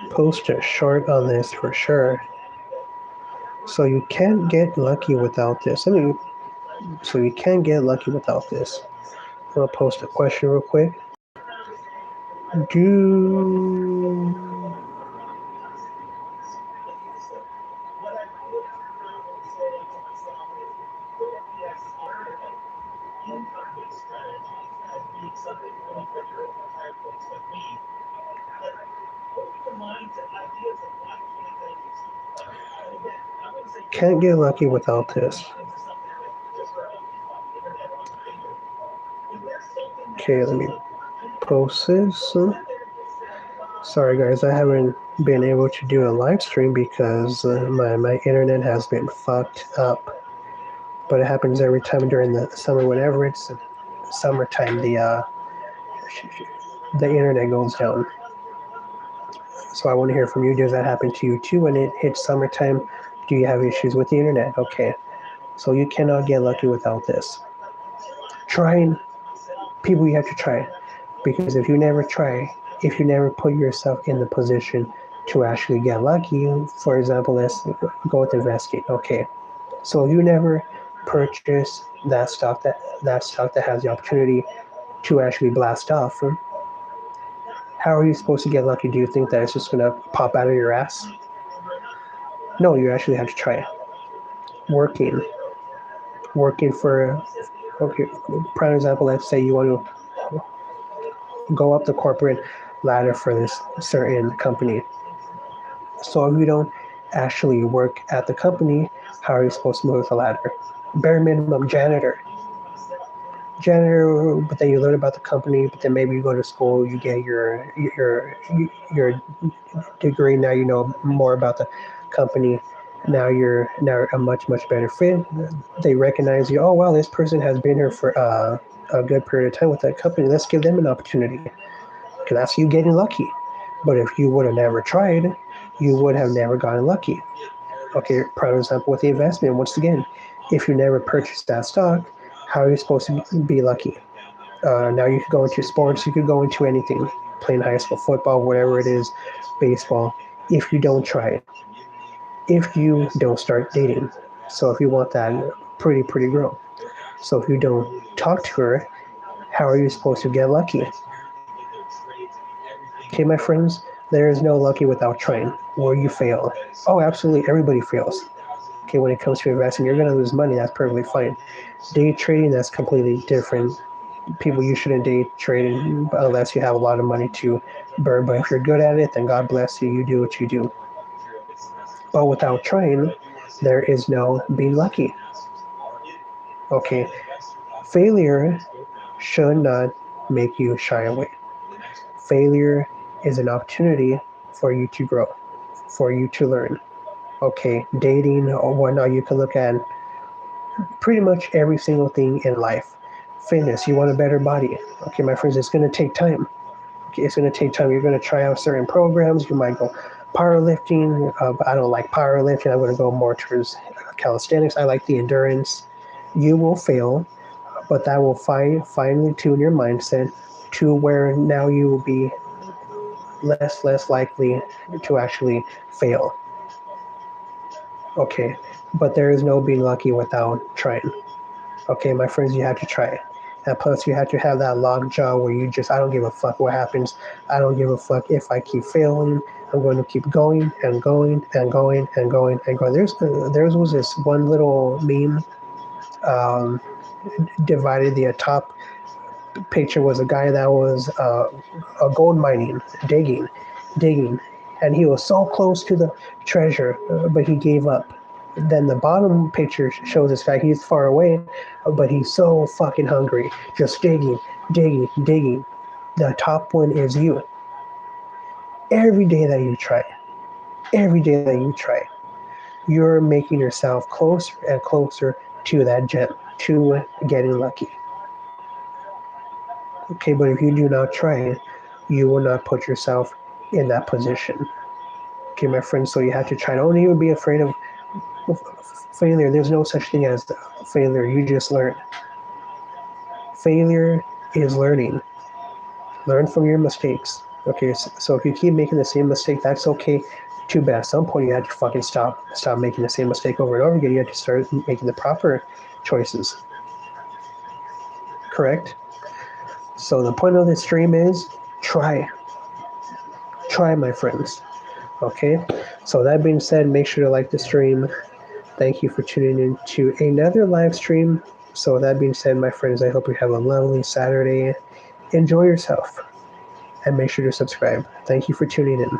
post a short on this for sure. So you can't get lucky without this. So you can't get lucky without this. I'm gonna post a question real quick. Do can't get lucky without this. Okay, let me post this. Sorry guys, I haven't been able to do a live stream because my internet has been fucked up. But it happens every time during the summer. Whenever it's summertime, the internet goes down. So I want to hear from you. Does that happen to you too when it hits summertime? Do you have issues with the internet? Okay, so you cannot get lucky without this. Trying, people, you have to try, because if you never put yourself in the position to actually get lucky, for example, let's go with investing. Okay, so you never purchase that stock that has the opportunity to actually blast off. How are you supposed to get lucky? Do you think that it's just gonna pop out of your ass? No, you actually have to try it. Working, working for, okay, prime example. Let's say you want to go up the corporate ladder for this certain company. So if you don't actually work at the company, how are you supposed to move the ladder? Bare minimum, janitor, but then you learn about the company, but then maybe you go to school, you get your degree. Now you know more about the company. Now a much better fit. They recognize you. Oh wow, this person has been here for a good period of time with that company. Let's give them an opportunity. Because that's you getting lucky. But if you would have never tried, you would have never gotten lucky. Okay, prime example with the investment. Once again, if you never purchased that stock, how are you supposed to be lucky? Now you could go into sports, you could go into anything, playing high school football, whatever it is, baseball, if you don't try it, if you don't start dating. So if you want that pretty girl. So if you don't talk to her, how are you supposed to get lucky? Okay, my friends, there is no lucky without trying, or you fail. Oh, absolutely, everybody fails. Okay, when it comes to investing, you're going to lose money. That's perfectly fine. Day trading, that's completely different. People, you shouldn't day trade unless you have a lot of money to burn. But if you're good at it, then God bless you. You do what you do. But without trying, there is no being lucky. Okay, failure should not make you shy away. Failure is an opportunity for you to grow, for you to learn. Okay, dating or whatnot, you can look at pretty much every single thing in life. Fitness, you want a better body. Okay, my friends, it's going to take time. Okay, it's going to take time. You're going to try out certain programs. You might go powerlifting, but I don't like powerlifting. I'm going to go more towards calisthenics. I like the endurance. You will fail, but that will finally tune your mindset to where now you will be less likely to actually fail. Okay, but there is no being lucky without trying. Okay, my friends, you have to try it. And plus, you have to have that lock jaw where you just, I don't give a fuck what happens. I don't give a fuck if I keep failing. I'm going to keep going and going and going and going and going. There was this one little meme, um, divided. The top picture was a guy that was a gold mining, digging, and he was so close to the treasure, but he gave up. Then the bottom picture shows this guy. He's far away, but he's so fucking hungry, just digging. The top one is you. Every day that you try, every day that you try, you're making yourself closer and closer to that gem, to getting lucky. Okay, but if you do not try it, you will not put yourself in that position. Okay, my friends, so you have to try. Don't even be afraid of failure. There's no such thing as failure. You just learn. Failure is learning. Learn from your mistakes. Okay, so if you keep making the same mistake, that's okay. Too bad. At some point, you had to fucking stop making the same mistake over and over again. You had to start making the proper choices. Correct? So the point of this stream is try, my friends. Okay. So that being said, make sure to like the stream. Thank you for tuning in to another live stream. So that being said, my friends, I hope you have a lovely Saturday. Enjoy yourself and make sure to subscribe. Thank you for tuning in.